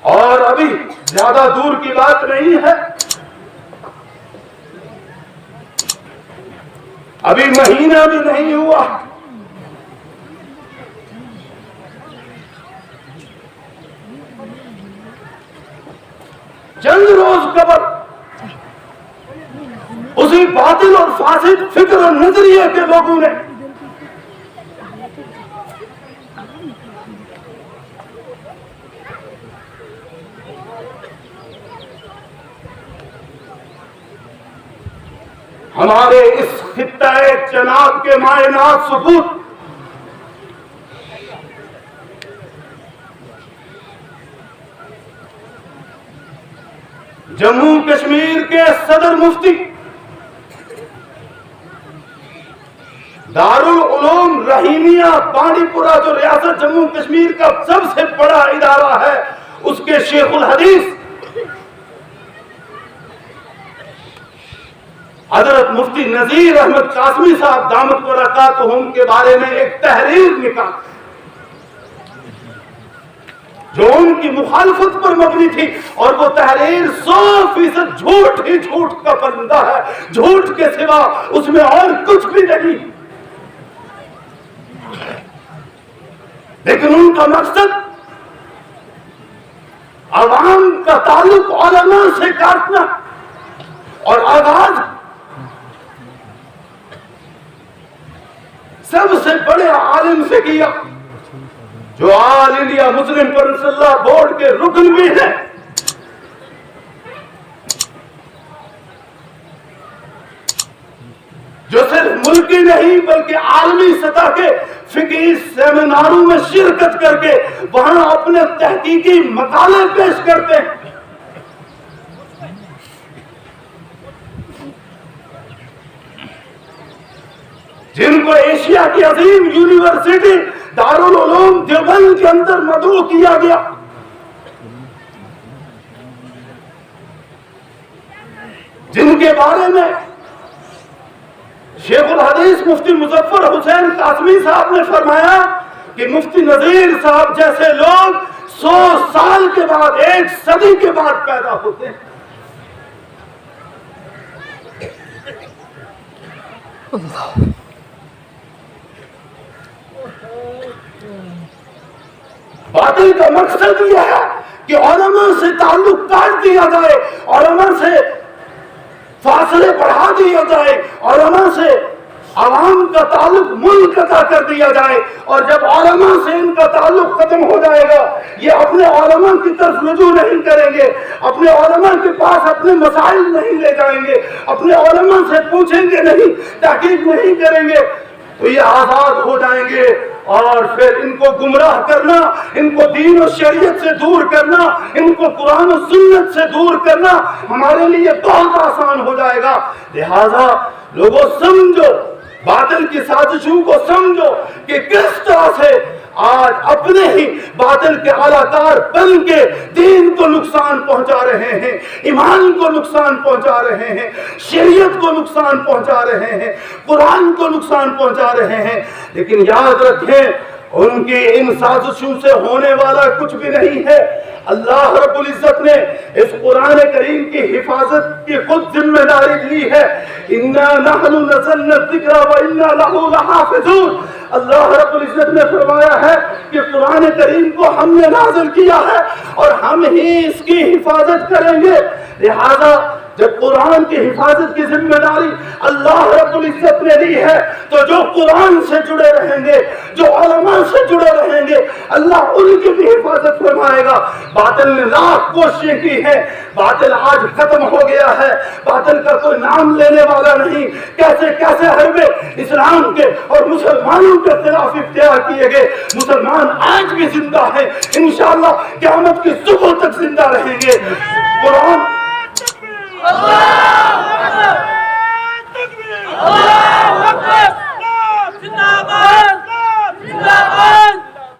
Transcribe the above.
اور ابھی زیادہ دور کی بات نہیں ہے، ابھی مہینہ بھی نہیں ہوا، چند روز قبل اسی باطل اور فاسد فکر اور نظریے کے لوگوں نے ہمارے اس خطہ جناب کے معائنات ثبوت جموں کشمیر کے صدر مفتی دارالعلوم رحیمیہ بانڈی پورہ جو ریاست جموں کشمیر کا سب سے بڑا ادارہ ہے، اس کے شیخ الحدیث حضرت مفتی نذیر احمد قاسمی صاحب دامت برکاتہم کے بارے میں ایک تحریر نکال جو ان کی مخالفت پر مبنی تھی، اور وہ تحریر 100% جھوٹ ہی جھوٹ کا پرندہ ہے، جھوٹ کے سوا اس میں اور کچھ بھی نہیں، لیکن ان کا مقصد عوام کا تعلق علماء سے کاٹنا، اور آغاز سب سے بڑے عالم سے کیا جو آل انڈیا مسلم پرسنل بورڈ کے رکن بھی ہیں، جو صرف ملکی نہیں بلکہ عالمی سطح کے فقہی سیمیناروں میں شرکت کر کے وہاں اپنے تحقیقی مقالے پیش کرتے ہیں، جن کو ایشیا کی عظیم یونیورسٹی دارالعلوم دیوبند کے اندر مدعو کیا گیا، جن کے بارے میں شیخ الحدیث مفتی مظفر حسین قاسمی صاحب نے فرمایا کہ مفتی نذیر صاحب جیسے لوگ 100 سال کے بعد، 1 صدی کے بعد پیدا ہوتے ہیں۔ باطل کا مقصد یہ ہے کہ علماء سے تعلق کاٹ دیا جائے، علماء سے فاصلے بڑھا دیا جائے، علماء سے عوام کا تعلق منقطع کر دیا جائے، اور جب علماء سے ان کا تعلق ختم ہو جائے گا، یہ اپنے علماء کی طرف رجوع نہیں کریں گے، اپنے علماء کے پاس اپنے مسائل نہیں لے جائیں گے، اپنے علماء سے پوچھیں گے نہیں، تحقیق نہیں کریں گے، تو یہ آزاد ہو جائیں گے، اور پھر ان کو گمراہ کرنا، ان کو دین و شریعت سے دور کرنا، ان کو قرآن و سنت سے دور کرنا ہمارے لیے بہت آسان ہو جائے گا۔ لہذا لوگوں سمجھو، باطل کی سازشوں کو سمجھو کہ کس طرح سے آج اپنے ہی باطل کے اعلی کار بن کے دین کو نقصان پہنچا رہے ہیں، ایمان کو نقصان پہنچا رہے ہیں، شریعت کو نقصان پہنچا رہے ہیں، قرآن کو نقصان پہنچا رہے ہیں۔ لیکن یاد رکھیں ان کی ان سازشوں سے ہونے والا کچھ بھی نہیں ہے۔ اللہ رب العزت نے اس قرآن کریم کی حفاظت کی خود ذمہ داری لی ہے۔ اِنَّا نَحْنُ نَزَّلْنَا الذِّكْرَ وَإِنَّا لَهُ لَحَافِظُونَ۔ اللہ رب العزت نے فرمایا ہے کہ قرآن کریم کو ہم نے نازل کیا ہے اور ہم ہی اس کی حفاظت کریں گے۔ لہذا جب قرآن کی حفاظت کی ذمہ داری اللہ رب العزت نے دی ہے تو جو قرآن سے جڑے رہیں گے، جو علماء سے جڑے رہیں گے، اللہ ان کی بھی حفاظت فرمائے گا۔ باطل نے لاکھ کوششیں کی ہیں، باطل آج ختم ہو گیا ہے، باطل کا کوئی نام لینے والا نہیں۔ کیسے کیسے حربے اسلام کے اور مسلمانوں کے خلاف اختیار کیے گئے، مسلمان آج بھی زندہ ہیں، انشاءاللہ قیامت کی صبح تک زندہ رہیں گے۔